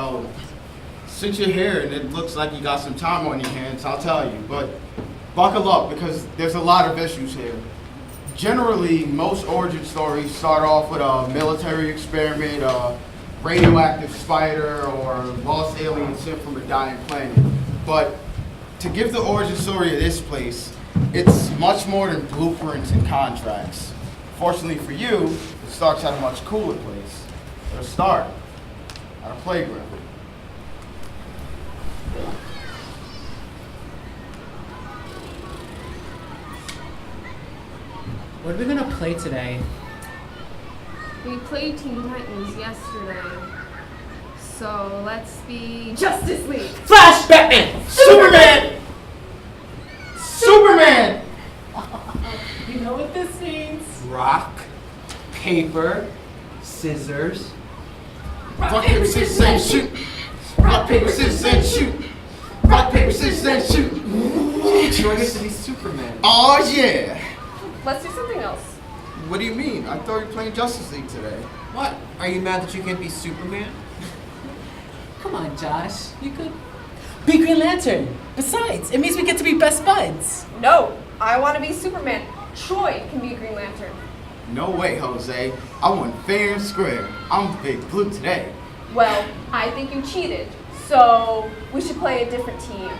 Well, since you're here and it looks like you got some time on your hands, I'll tell you. But buckle up because there's a lot of issues here. Generally, most origin stories start off with a military experiment, a radioactive spider, or lost alien sent from a dying planet. But to give the origin story of this place, it's much more than blueprints and contracts. Fortunately for you, it starts at a much cooler place. It'll start at a playground. What are we gonna play today? We played Teen Titans yesterday. So let's be Justice League. Flash, Batman, Superman! Superman! You know what this means? Rock, paper, scissors. Rock, paper, scissors, and shoot. Rock, paper, scissors, and shoot. Rock, paper, scissors, and shoot. Troy gets to be Superman. Oh yeah! Let's do something else. What do you mean? I thought you were playing Justice League today. What? Are you mad that you can't be Superman? Come on, Josh. You could be Green Lantern. Besides, it means we get to be best buds. No, I want to be Superman. Troy can be a Green Lantern. No way, Jose. I won fair and square. I'm Big Blue today. Well, I think you cheated. So we should play a different team.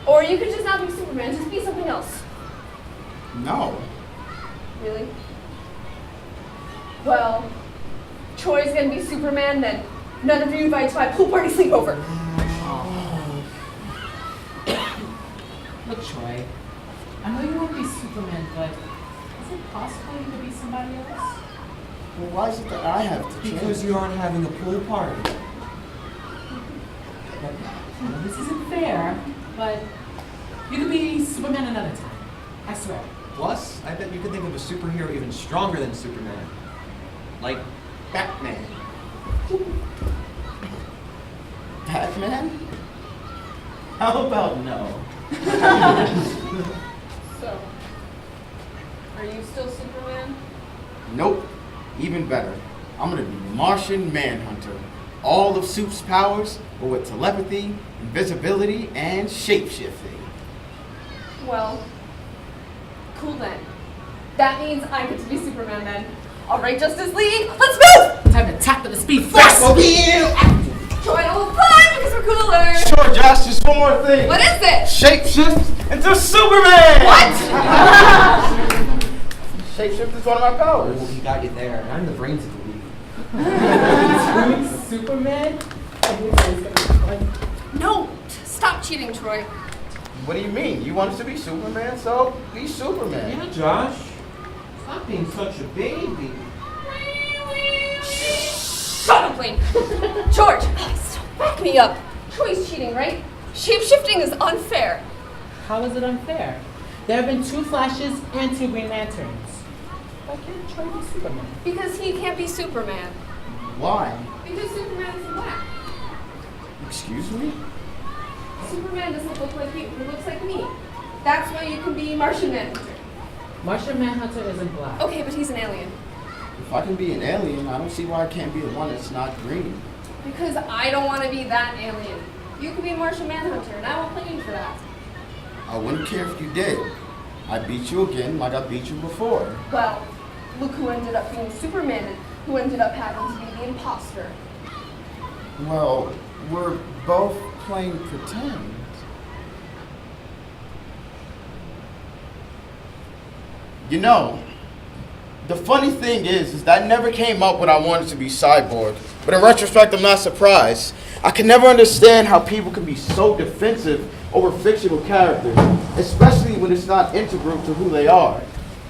Or you could just not be Superman, just be something else. No. Really? Well, Troy's gonna be Superman, then none of you invited to my pool party sleepover. Look, Troy. I know you won't be Superman, but is it possible you could be somebody else? Well, why is it that I have to change? Because you aren't having a pool party. I know this isn't fair, but you could be Superman another time. I swear. Plus, I bet you could think of a superhero even stronger than Superman. Like Batman. Batman? How about no? So, are you still Superman? Nope. Even better. I'm gonna be Martian Manhunter. All of Soup's powers, but with telepathy, invisibility, and shapeshifting. Well, cool then. That means I get to be Superman then. All right, Justice League, let's move! Time to tap to the speed force! Join all the fun because we're cooler. Sure, Josh, just one more thing. What is it? Shapeshift into Superman! What? Shapeshift is one of my powers. Oh, he got you there. I'm the brains of the league. Superman? I knew this was gonna be fun. No, stop cheating, Troy. What do you mean? You want us to be Superman, so be Superman. Yeah, Josh. Stop being such a baby. Shut up, Blaine. George, back me up. Troy's cheating, right? Shape-shifting is unfair. How is it unfair? There have been 2 Flashes and 2 Green Lanterns. Why can't Troy be Superman? Because he can't be Superman. Why? Because Superman is black. Excuse me? Superman doesn't look like you. He looks like me. That's why you can be Martian Manhunter. Martian Manhunter isn't black. Okay, but he's an alien. If I can be an alien, I don't see why I can't be the one that's not green. Because I don't want to be that alien. You can be Martian Manhunter, and I won't blame you for that. I wouldn't care if you did. I beat you again like I beat you before. Well, look who ended up being Superman and who ended up having to be the imposter. Well, we're both playing pretend. You know, the funny thing is that never came up when I wanted to be Cyborg. But in retrospect, I'm not surprised. I can never understand how people can be so defensive over fictional characters, especially when it's not integral to who they are.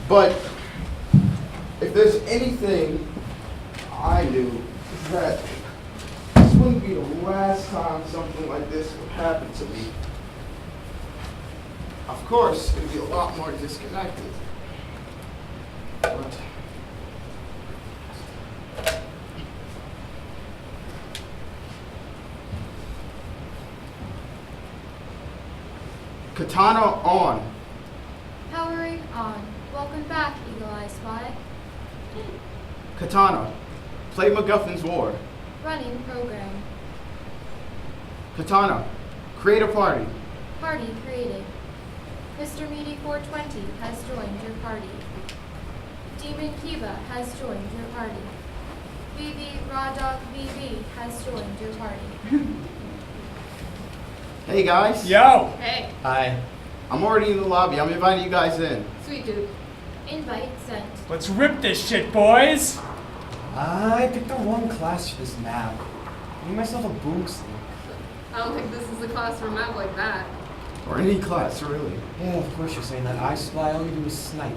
But if there's anything I knew, it's that this wouldn't be the last time something like this would happen to me. Of course, it'd be a lot more disconnected. But Katana on. Powering on. Welcome back, Eagle Eye Spy. Katana, play MacGuffin's War. Running program. Katana, create a party. Party created. Mr. Meaty 420 has joined your party. Demon Kiba has joined your party. VV Raw Dog VV has joined your party. Hey guys. Yo! Hey, Hi. I'm already in the lobby. I'm inviting you guys in. sweet dude. Invite sent. Let's rip this shit, boys! I picked the wrong class for this map. I need myself a boom stick. I don't think this is the class for a map like that. Or any class, really. Yeah, of course you're saying that. I Spy, all you do is snipe.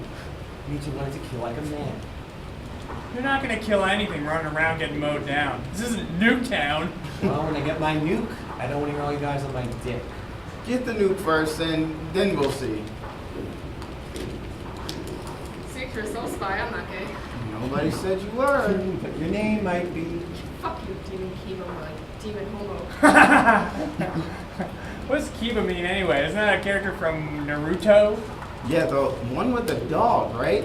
You need to learn to kill like a man. You're not gonna kill anything running around getting mowed down. This isn't Nuketown. Well, when I get my nuke, I don't want to hear all you guys on my dick. Get the nuke first, and then we'll see. Secret soul spy, I'm not gay. Nobody said you were. But your name might be... Fuck you, demon Kiba, or like demon homo. What's Kiba mean anyway? Isn't that a character from Naruto? Yeah, the one with the dog, right?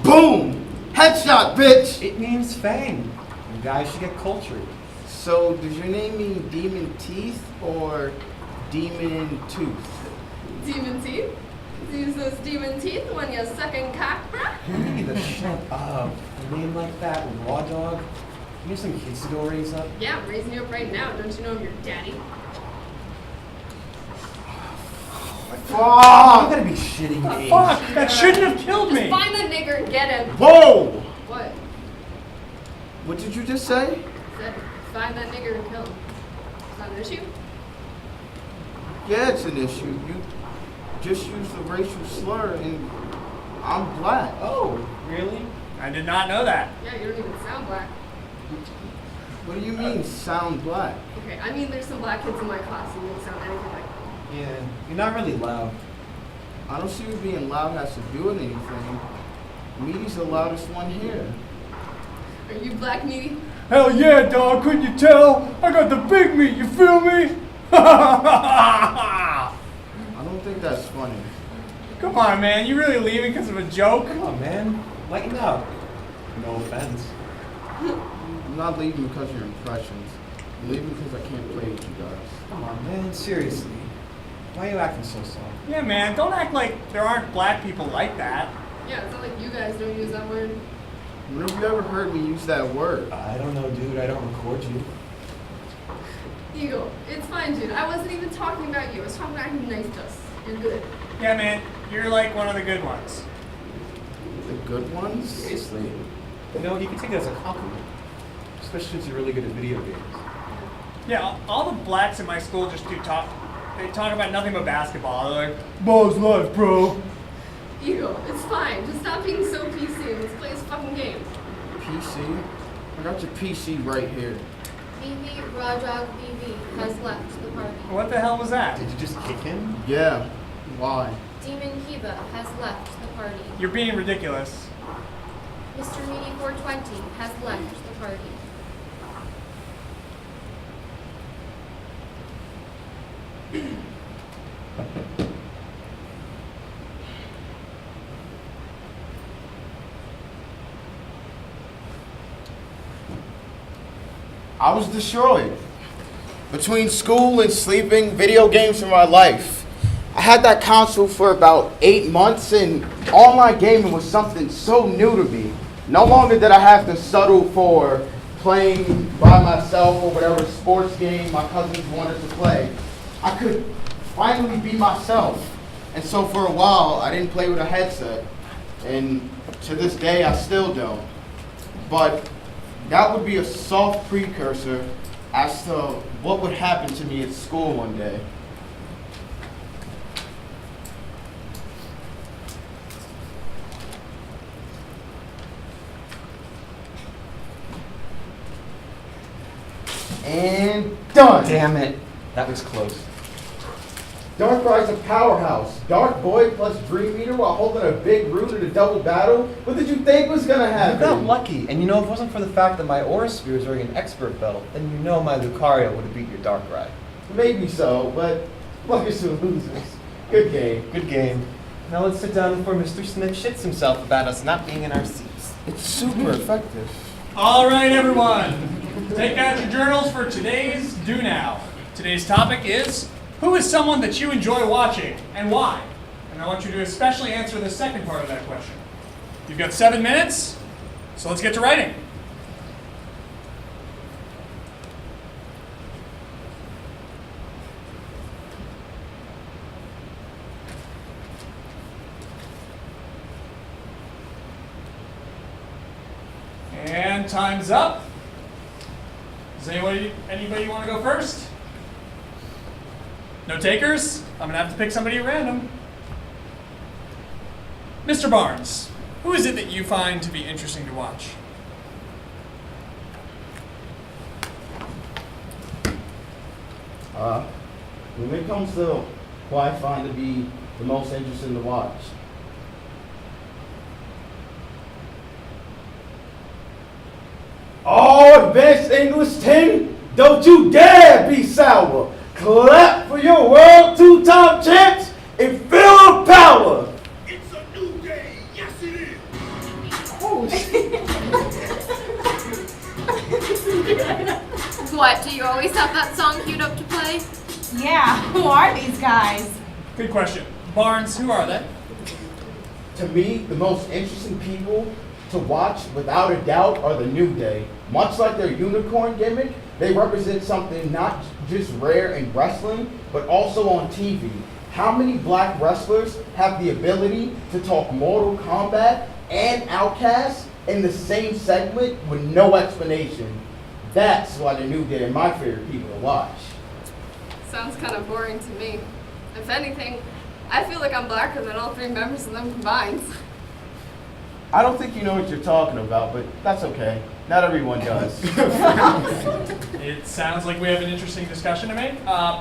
Boom! Headshot, bitch! It means fang. You guys should get cultured. So, does your name mean demon teeth or demon tooth? Demon teeth? Use those demon teeth when you're sucking cock, bruh? You need to shut up. A name like that, Raw Dog. You have some kids to go raise up. Yeah, I'm raising you up right now. Don't you know I'm your daddy? You Fuck! gotta be shitting me. Fuck! That shouldn't have killed Just me! find the nigger and get him. Whoa! What? What did you just say? Said, find that nigger and kill him. Is that an issue? Yeah, it's an issue. You just used the racial slur, and I'm black. Oh, really? I did not know that. Yeah, you don't even sound black. What do you mean, sound black? Okay, I mean there's some black kids in my class who don't sound anything like me. Yeah, you're not really loud. I don't see what being loud has to do with anything. Meaty's the loudest one here. Are you black meaty? Hell yeah, dog, couldn't you tell? I got the big meat, you feel me? I don't think that's funny. Come on, man, you really leaving because of a joke? Come on, man. Lighten up. No offense. I'm not leaving because of your impressions. I'm leaving because I can't play with you guys. Come on, man. Seriously. Why are you acting so soft? Yeah, man, don't act like there aren't black people like that. Yeah, it's not like you guys don't use that word. When have you ever heard me use that word? I don't know, dude. I don't record you. Eagle, it's fine, dude. I wasn't even talking about you. I was talking about who nice to us. You're good. Yeah, man, you're like one of the good ones. The good ones? Seriously. You know, you can take it as a compliment. Especially since you're really good at video games. Yeah, all the blacks in my school just do talk. They talk about nothing but basketball. They're like, ball's life, bro. Eagle, it's fine. Just stop being so PC and let's play this fucking game. PC? I got your PC right here. VV Raw Dog VV has left the party. What the hell was that? Did you just kick him? Yeah. Why? Demon Kiba has left the party. You're being ridiculous. Mr. Meaty 420 has left the party. I was destroyed. Between school and sleeping, video games were my life. I had that console for about 8 months, and online gaming was something so new to me. No longer did I have to settle for playing by myself or whatever sports game my cousins wanted to play. I could finally be myself. And so for a while, I didn't play with a headset. And to this day, I still don't. But that would be a soft precursor as to what would happen to me at school one day. And done. Damn it. That was close. Darkrai's a powerhouse. Dark Boy plus Dream Eater while holding a big root in a double battle? What did you think was gonna You happen? got lucky. And you know, if it wasn't for the fact that my Aura Sphere is wearing an expert belt, then you know my Lucario would have beat your Darkrai. Maybe so, but look at some losers. Good game. Good game. Now let's sit down before Mr. Smith shits himself about us not being in our seats. It's super effective. All right, everyone. Take out your journals for today's Do Now. Today's topic is, who is someone that you enjoy watching and why? And I want you to especially answer the second part of that question. You've got 7 minutes, so let's get to writing. And time's up. Does anybody want to go first? No takers? I'm gonna have to pick somebody at random. Mr. Barnes, who is it that you find to be interesting to watch? When it comes to who I find to be the most interesting to watch, oh, advanced English 10, don't you dare be sour. Clap for your world two-time champs and feel the power. It's a new day, yes it is. What, do you always have that song queued up to play? Yeah, who are these guys? Good question. Barnes, who are they? To me, the most interesting people to watch, without a doubt, are the New Day. Much like their unicorn gimmick, they represent something not just rare in wrestling, but also on TV. How many black wrestlers have the ability to talk Mortal Kombat and Outcast in the same segment with no explanation? That's why the New Day are my favorite people to watch. Sounds kind of boring to me. If anything, I feel like I'm blacker than all 3 members of them combined. I don't think you know what you're talking about, but that's okay. Not everyone does. It sounds like we have an interesting discussion to make.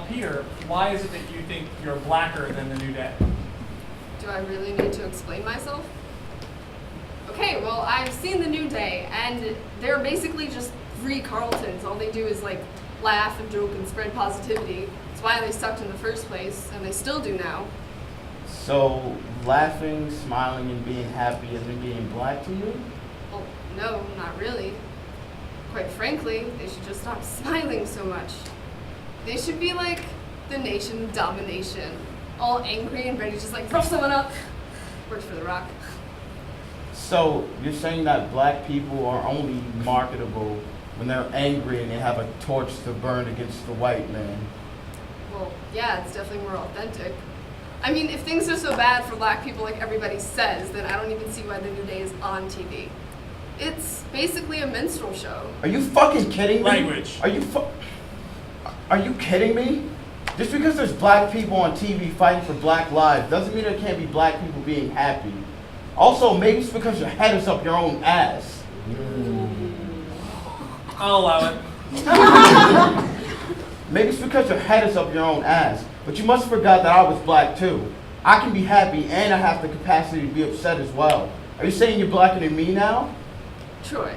Peter, why is it that you think you're blacker than the New Day? Do I really need to explain myself? Okay, well, I've seen the New Day, and they're basically just 3 Carltons. All they do is like laugh and joke and spread positivity. That's why they sucked in the first place, and they still do now. So, laughing, smiling, and being happy isn't being black to you? Well, no, not really. Quite frankly, they should just stop smiling so much. They should be like the Nation of Domination, all angry and ready to just like rough someone up. Worked for The Rock. So, you're saying that black people are only marketable when they're angry and they have a torch to burn against the white man? Well, yeah, it's definitely more authentic. I mean, if things are so bad for black people like everybody says, then I don't even see why the New Day is on TV. It's basically a minstrel show. Are you fucking kidding me? Language. Are you kidding me? Just because there's black people on TV fighting for black lives doesn't mean there can't be black people being happy. Also, maybe it's because your head is up your own ass. I'll allow it. Maybe it's because your head is up your own ass. But you must have forgot that I was black too. I can be happy and I have the capacity to be upset as well. Are you saying you're blacker than me now? Troy,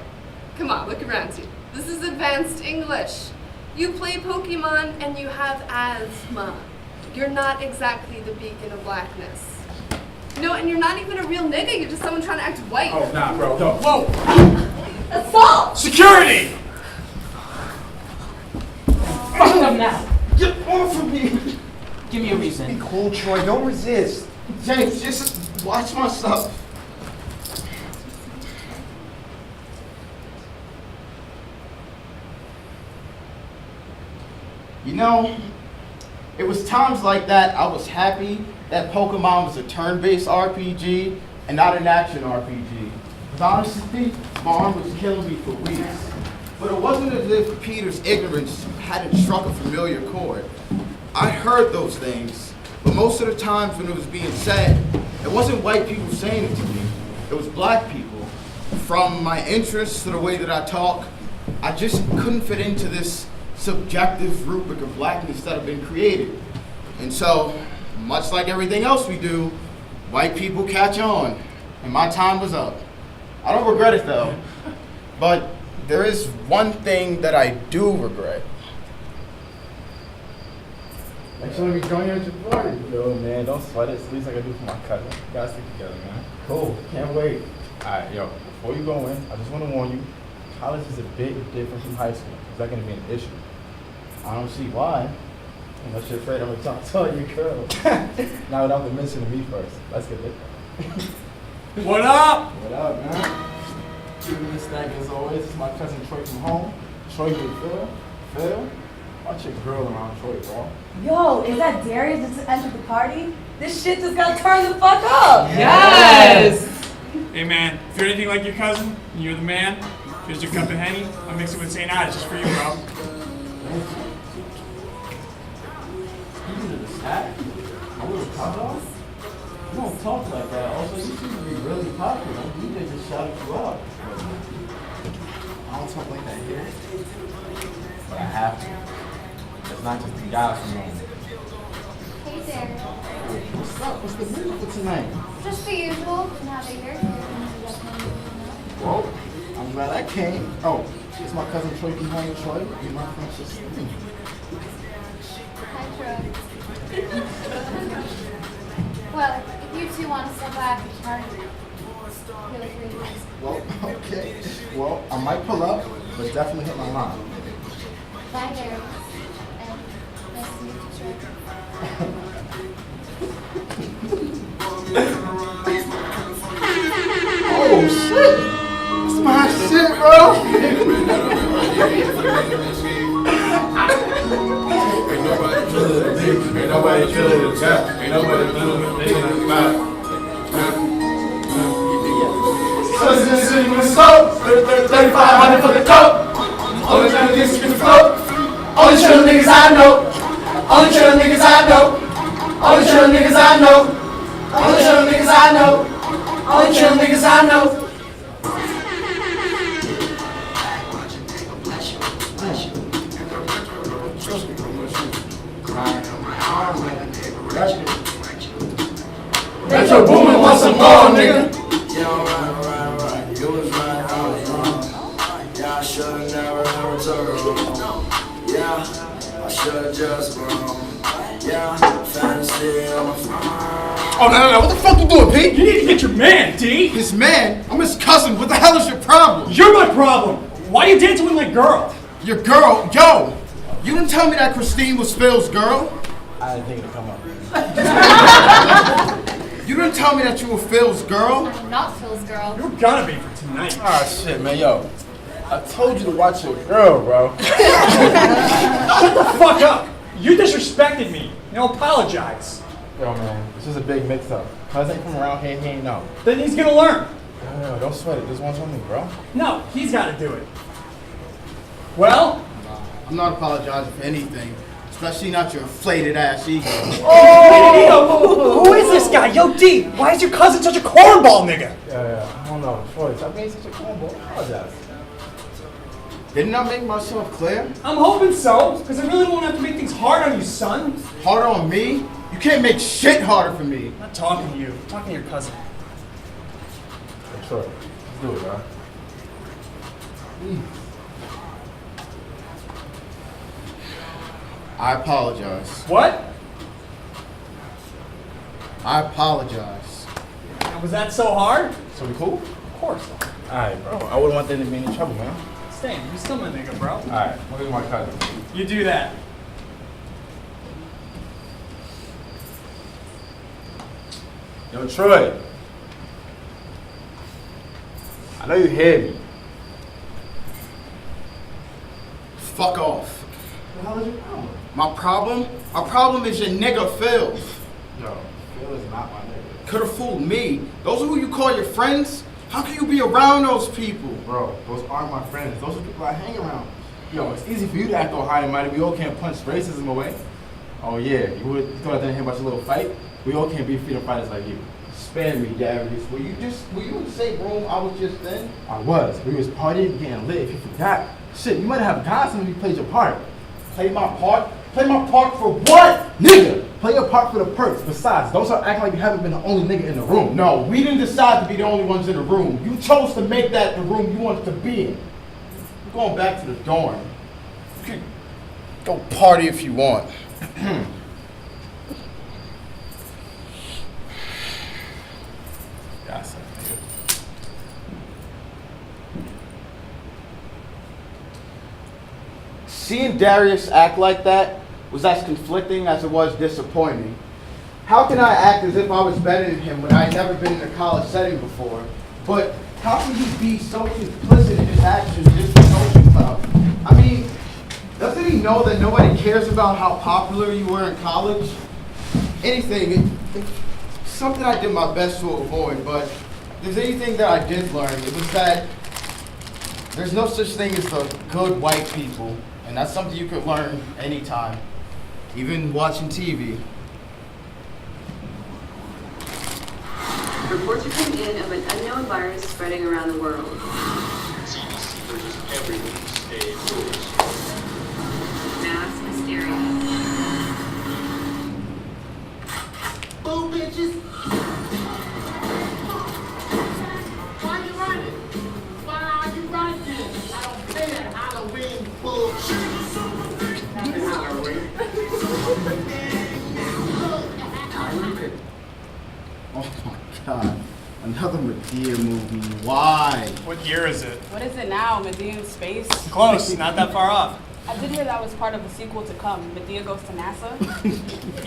come on, look around you. This is advanced English. You play Pokemon and you have asthma. You're not exactly the beacon of blackness. No, and you're not even a real nigga, you're just someone trying to act white. Oh, nah, bro, don't. Whoa! Assault! Security! Fuck them now. Get off of me! Give me a reason. Cool, Troy, don't resist. James, just watch my stuff. You know, it was times like that I was happy that Pokemon was a turn-based RPG and not an action RPG. But honestly, my arm was killing me for weeks. But it wasn't as if Peter's ignorance hadn't struck a familiar chord. I heard those things, but most of the times when it was being said, it wasn't white people saying it to me. It was black people. From my interests to the way that I talk, I just couldn't fit into this subjective rubric of blackness that had been created. And so, much like everything else we do, white people catch on, and my time was up. I don't regret it though, but there is one thing that I do regret. Thanks for letting me join you at your party. Yo, man, don't sweat it. It's the least I can do for my cousin. You gotta stick together, man. Cool, can't wait. Alright, yo, before you go in, I just want to warn you, college is a bit different from high school. Is that going to be an issue? I don't see why. Unless you're afraid I'm gonna talk to all your girls. Now without the mention me first. Let's get lit. What up? What up, man? Keeping this stack as always. It's my cousin Troy from home. Troy with Phil. Phil? Watch your girl around Troy, bro. Yo, is that Darius just entered the party? This shit just got turned the fuck up. Yes! Hey man, if you're anything like your cousin, and you're the man, here's your cup of Henny. I'll mix it with St. Ides just for you, bro. Speaking of the stack, my little cousin, you don't talk like that. Also, you seem to be really popular. DJ just shouted you out. I don't talk like that here. But I have to. It's not just the guys from home. Hey there. What's up? What's the move for tonight? Just the usual. Now that you're here, Well, I'm glad I came. Oh, it's my cousin Troy from home. Troy, you my friend sister. hi, Troy. Well, if you two want to step back and party, feel free. Well, okay. Well, I might pull up, but definitely hit my line. Bye, Darius. And nice to meet you, Troy. Oh shit! That's my shit, bro! Ain't nobody feeling the tap. Ain't nobody feeling the thing. Cousin in the city with the scope, 3,500 for the coat. Only trying to get to the float. Only chill niggas I know. Only chill niggas I know. Only chill niggas I know. Only chill niggas I know. Only chill niggas I know. Metro Boomin want some more, nigga. Yeah, right. You was right, I was wrong. Yeah, I should've never ever took her home. Yeah, I should've just grown. Yeah, fantasy on my phone. Oh, no. What the fuck you doing, Pete? You need to get your man, D. His man? I'm his cousin. What the hell is your problem? You're my problem. Why are you dancing with my girl? Your girl? Yo! You didn't tell me that Christine was Phil's girl. I didn't think it'd come up. You didn't tell me that you were Phil's girl. I'm not Phil's girl. You're gonna be for tonight. Ah, shit, man, yo. I told you to watch your girl, bro. Shut the fuck up. You disrespected me. Now apologize. Yo, man, this is a big mix-up. Cuz ain't from around here, he ain't know. Then he's gonna learn. Yo, don't sweat it. This one's on me, bro. No, he's gotta do it. Well, I'm not apologizing for anything, especially not your inflated ass ego. oh! Who is this guy? Yo, D, why is your cousin such a cornball nigga? Yeah, I don't know. Troy, stop being such a cornball. I apologize. Didn't I make myself clear? I'm hoping so, because I really don't want to have to make things hard on you, son. Harder on me? You can't make shit harder for me. I'm not talking to you. I'm talking to your cousin. Hey, Troy, let's do it, bro. I apologize. What? I apologize. Was that so hard? So we cool? Of course. Alright, bro. I wouldn't want them to be in any trouble, man. Stan, you still my nigga, bro. Alright, look at my cousin. You do that. Yo, Troy. I know you hear me. Fuck off. What the hell is your problem? My problem is your nigga Phil. Yo, Phil is not my nigga. Could've fooled me. Those are who you call your friends? How can you be around those people? Bro, those aren't my friends. Those are people I hang around. Yo, it's easy for you to act all high and mighty. We all can't punch racism away. Oh yeah, you thought I didn't hear about your little fight? We all can't be freedom fighters like you. Spare me, Darius. Were you in the same room I was just in? I was. We was partying, getting lit. If you forgot, shit, you might have gotten when you played your part. Play my part? Play my part for what? Nigga, play your part for the perks. Besides, don't start acting like you haven't been the only nigga in the room. No, we didn't decide to be the only ones in the room. You chose to make that the room you wanted to be in. We're going back to the dorm. You can go party if you want. Yes, nigga. Seeing Darius act like that was as conflicting as it was disappointing. How can I act as if I was better than him when I had never been in a college setting before? But how can he be so complicit in his actions just for social clout? I mean, doesn't he know that nobody cares about how popular you were in college? Anything, it's something I did my best to avoid, but if there's anything that I did learn, it was that there's no such thing as the good white people, and that's something you could learn anytime, even watching TV. Reports are coming in of an unknown virus spreading around the world. CDC urges everyone to stay indoors. Mass hysteria. Boo bitches. Why you running? Why are you running? I don't play that Halloween bullshit. Oh my God, another Medea movie, why? What year is it? What is it now? Medea in space? Close, not that far off. I did hear that was part of a sequel to come. Medea goes to NASA.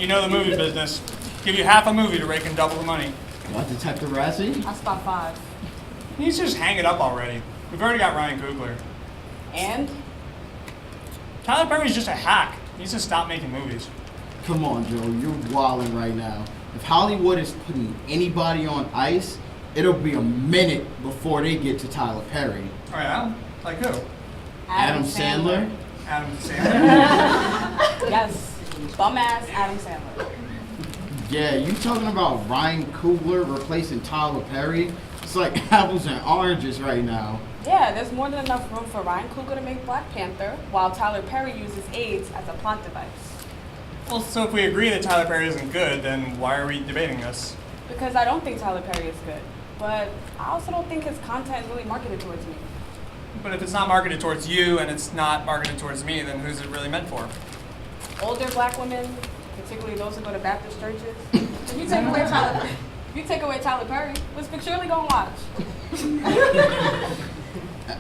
You know the movie business. Give you half a movie to rake in double the money. What, Detective Razzie? I stopped 5. You need to just hang it up already. We've already got Ryan Coogler. And? Tyler Perry's just a hack. He needs to stop making movies. Come on, Joe, you're wilding right now. If Hollywood is putting anybody on ice, it'll be a minute before they get to Tyler Perry. Oh yeah? Like who? Adam Sandler? Adam Sandler? Yes. Bum ass Adam Sandler. Yeah, you talking about Ryan Coogler replacing Tyler Perry? It's like apples and oranges right now. Yeah, there's more than enough room for Ryan Coogler to make Black Panther, while Tyler Perry uses AIDS as a plot device. Well, so if we agree that Tyler Perry isn't good, then why are we debating this? Because I don't think Tyler Perry is good, but I also don't think his content is really marketed towards me. But if it's not marketed towards you and it's not marketed towards me, then who's it really meant for? Older Black women, particularly those who go to Baptist churches. If you take away Tyler Perry, what's Big Shirley gonna watch?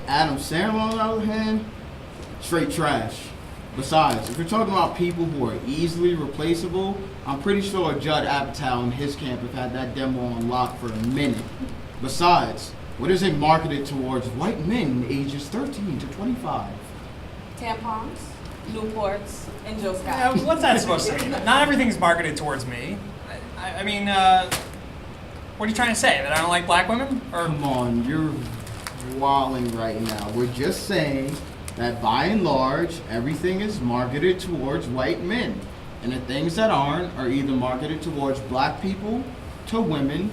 Adam Sandler, on the other hand, straight trash. Besides, if you're talking about people who are easily replaceable, I'm pretty sure Judd Apatow and his camp have had that demo on lock for a minute. Besides, what is it marketed towards white men ages 13 to 25? Tampons, Newports, and Joe Scott. Yeah, what's that supposed to mean? Not everything's marketed towards me. I mean, what are you trying to say? That I don't like black women? Or Come on, you're walling right now. We're just saying that by and large, everything is marketed towards white men. And the things that aren't are either marketed towards black people, to women,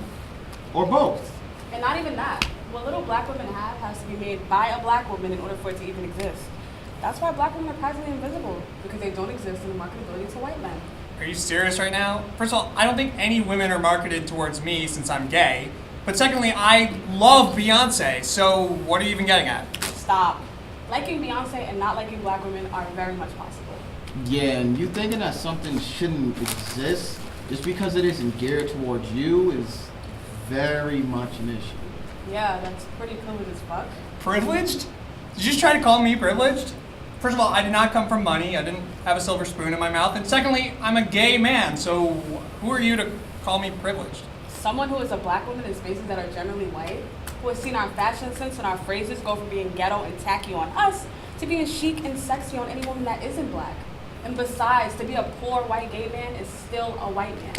or both. And not even that. What little black women have has to be made by a black woman in order for it to even exist. That's why black women are practically invisible, because they don't exist in the marketability to white men. are you serious right now? First of all, I don't think any women are marketed towards me since I'm gay. But secondly, I love Beyonce, so what are you even getting at? Stop. Liking Beyonce and not liking black women are very much possible. Yeah, and you thinking that something shouldn't exist just because it isn't geared towards you is very much an issue. Yeah, that's pretty privileged as fuck. Privileged? Did you just try to call me privileged? First of all, I did not come from money. I didn't have a silver spoon in my mouth. And secondly, I'm a gay man, so who are you to call me privileged? Someone who is a black woman in spaces that are generally white, who has seen our fashion sense and our phrases go from being ghetto and tacky on us to being chic and sexy on any woman that isn't black. And besides, to be a poor white gay man is still a white man.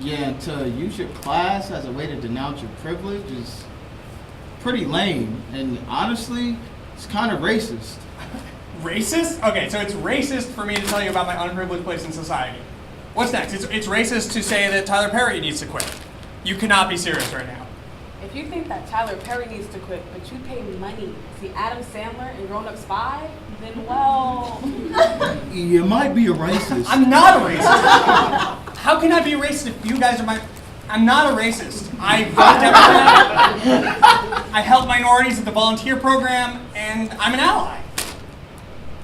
Yeah, and to use your class as a way to denounce your privilege is pretty lame. And honestly, it's kind of racist. Racist? Okay, so it's racist for me to tell you about my unprivileged place in society. What's next? It's racist to say that Tyler Perry needs to quit. You cannot be serious right now. If you think that Tyler Perry needs to quit, but you pay money to see Adam Sandler in Grown Up Spy, then well... You might be a racist. I'm not a racist. How can I be a racist if you guys are my... I'm not a racist. I vote Democrat. I help minorities at the volunteer program, and I'm an ally.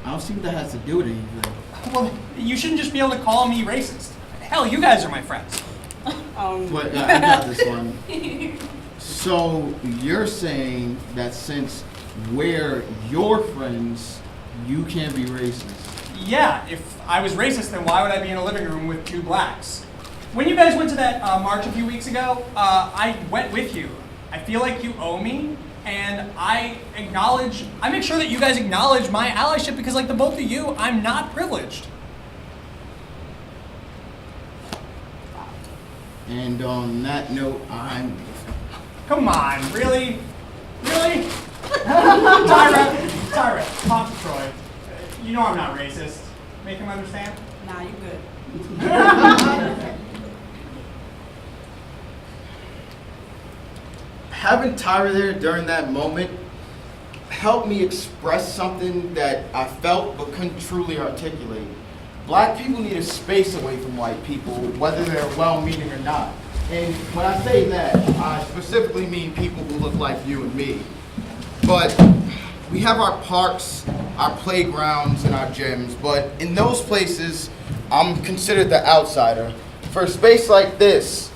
I don't see what that has to do with anything. Well, you shouldn't just be able to call me racist. Hell, you guys are my friends. But I got this one. So you're saying that since we're your friends, you can't be racist? Yeah, if I was racist, then why would I be in a living room with two blacks? When you guys went to that march a few weeks ago, I went with you. I feel like you owe me, and I make sure that you guys acknowledge my allyship because like the both of you, I'm not privileged. And on that note, I'm... Come on, really? Really? Tyra, talk to Troy. You know I'm not racist. Make him understand? Nah, you good. Having Tyra there during that moment helped me express something that I felt but couldn't truly articulate. Black people need a space away from white people, whether they're well-meaning or not. And when I say that, I specifically mean people who look like you and me. But we have our parks, our playgrounds, and our gyms, but in those places, I'm considered the outsider. For a space like this,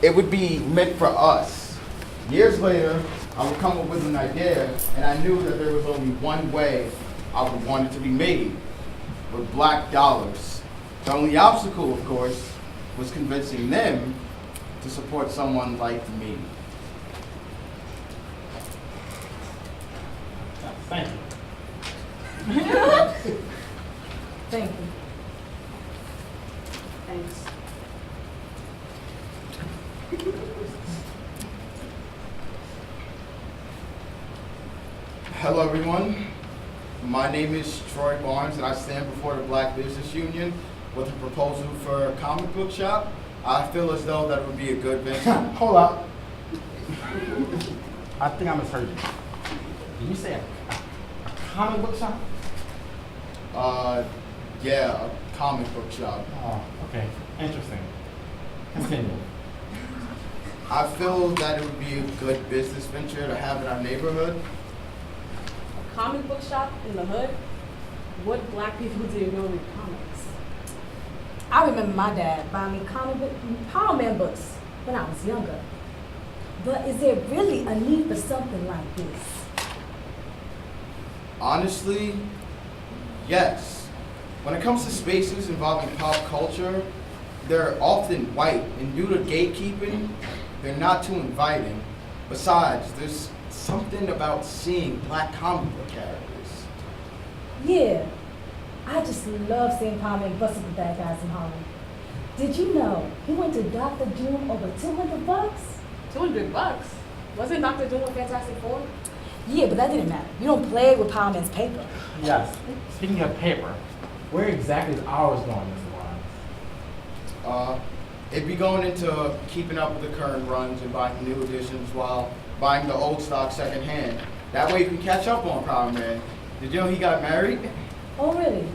it would be meant for us. Years later, I would come up with an idea, and I knew that there was only one way I would want it to be made, with black dollars. The only obstacle, of course, was convincing them to support someone like me. Thank you. Thank you. Thanks. Hello, everyone. My name is Troy Barnes, and I stand before the Black Business Union with a proposal for a comic book shop. I feel as though that would be a good venture. Hold up. I think I misheard you. Did you say a comic book shop? Yeah, a comic book shop. Oh, okay. Interesting. Continue. I feel that it would be a good business venture to have in our neighborhood. A comic book shop in the hood? What black people do you know read comics? I remember my dad buying me comic book Power Man books when I was younger. But is there really a need for something like this? Honestly, yes. When it comes to spaces involving pop culture, they're often white, and due to gatekeeping, they're not too inviting. Besides, there's something about seeing black comic book characters. Yeah, I just love seeing Power Man bust up the bad guys in Harlem. Did you know he went to Dr. Doom over $200? $200? Wasn't Dr. Doom a Fantastic Four? Yeah, but that didn't matter. You don't play with Power Man's paper. Yes. Speaking of paper, where exactly is ours going, Mr. Barnes? It'd be going into keeping up with the current runs and buying new editions while buying the old stock secondhand. That way you can catch up on Power Man. Did you know he got married? Oh, really?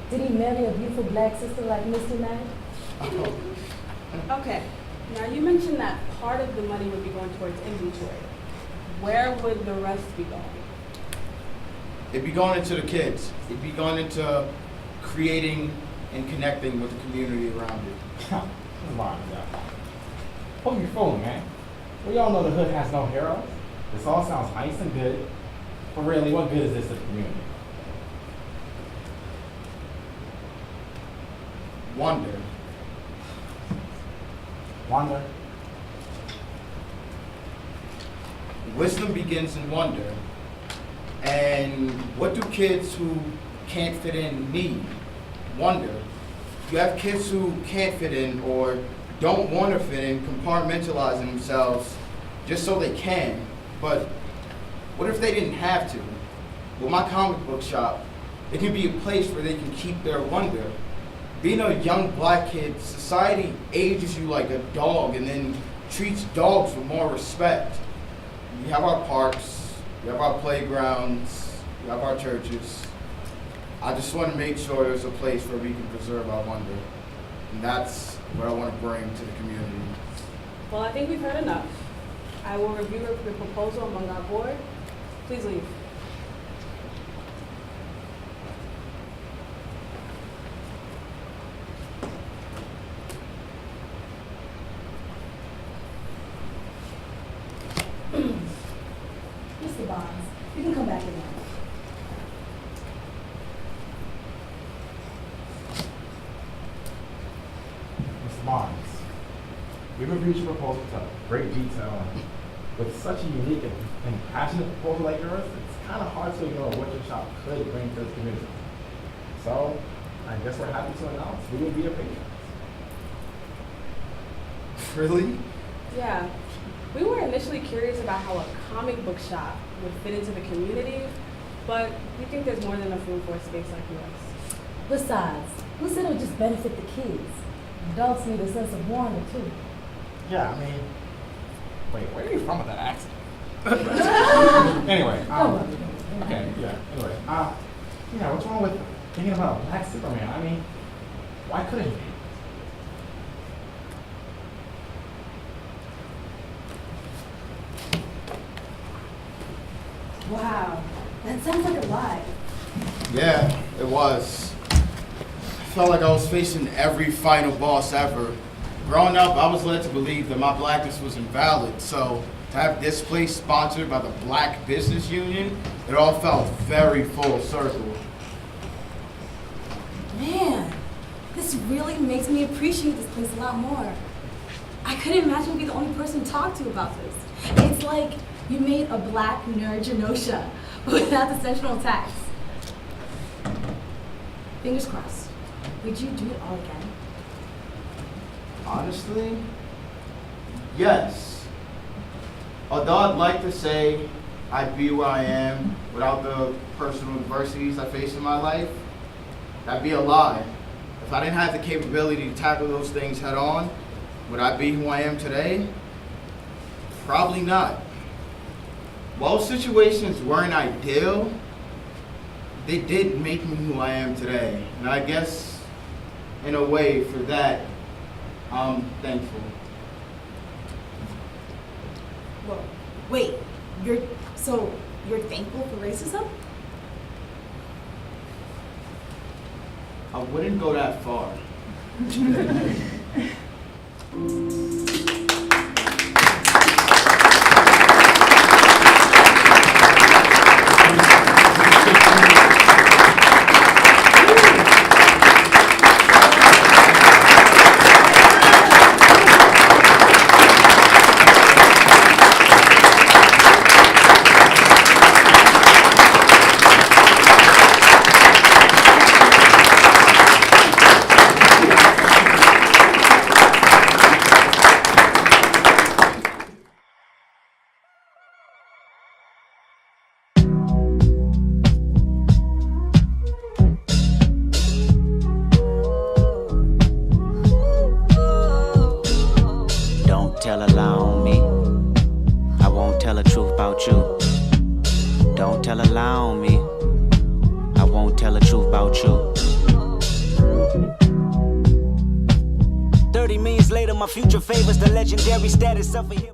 Did he marry a beautiful black sister like Mr. Knight? Okay. Now you mentioned that part of the money would be going towards inventory. Where would the rest be going? It'd be going into the kids. It'd be going into creating and connecting with the community around it. Mr. Barnes, who you fooling, man? We all know the hood has no heroes. This all sounds nice and good, but really, what good is this to the community? Wonder. Wonder? Wisdom begins in wonder. And what do kids who can't fit in need? Wonder. You have kids who can't fit in or don't want to fit in, compartmentalizing themselves just so they can. But what if they didn't have to? With my comic book shop, it can be a place where they can keep their wonder. Being a young black kid, society ages you like a dog and then treats dogs with more respect. We have our parks, we have our playgrounds, we have our churches. I just want to make sure there's a place where we can preserve our wonder. And that's what I want to bring to the community. Well, I think we've heard enough. I will review the proposal among our board. Please leave. Mr. Barnes, you can come back in now. reviewed your proposal to great detail. With such a unique and passionate proposal like yours, it's kind of hard to ignore what your shop could bring to the community. So, I guess we're happy to announce we will be your patrons. Really? Yeah. We were initially curious about how a comic book shop would fit into the community, but we think there's more than enough room for a space like yours. Besides, who said it would just benefit the kids? Adults need a sense of wonder too. Yeah, I mean, wait, where are you from with that accent? Anyway, okay, yeah, anyway, yeah, what's wrong with thinking about a black Superman? I mean, why couldn't he be? Wow, that sounds like a lie. Yeah, it was. I felt like I was facing every final boss ever. Growing up, I was led to believe that my blackness was invalid, so to have this place sponsored by the Black Business Union, it all felt very full circle. Man, this really makes me appreciate this place a lot more. I couldn't imagine being the only person to talk to about this. It's like you made a black nerd Genosha without the central tax. Fingers crossed. Would you do it all again? Honestly, yes. Although I'd like to say I'd be where I am without the personal adversities I face in my life, that'd be a lie. If I didn't have the capability to tackle those things head on, would I be who I am today? Probably not. While situations weren't ideal, they did make me who I am today. And I guess, in a way, for that, I'm thankful. Whoa, wait, you're thankful for racism? I wouldn't go that far. Tell a lie on me. I won't tell the truth about you. Don't tell a lie on me. I won't tell the truth about you. 30 minutes later, my future favors the legendary status of a hero.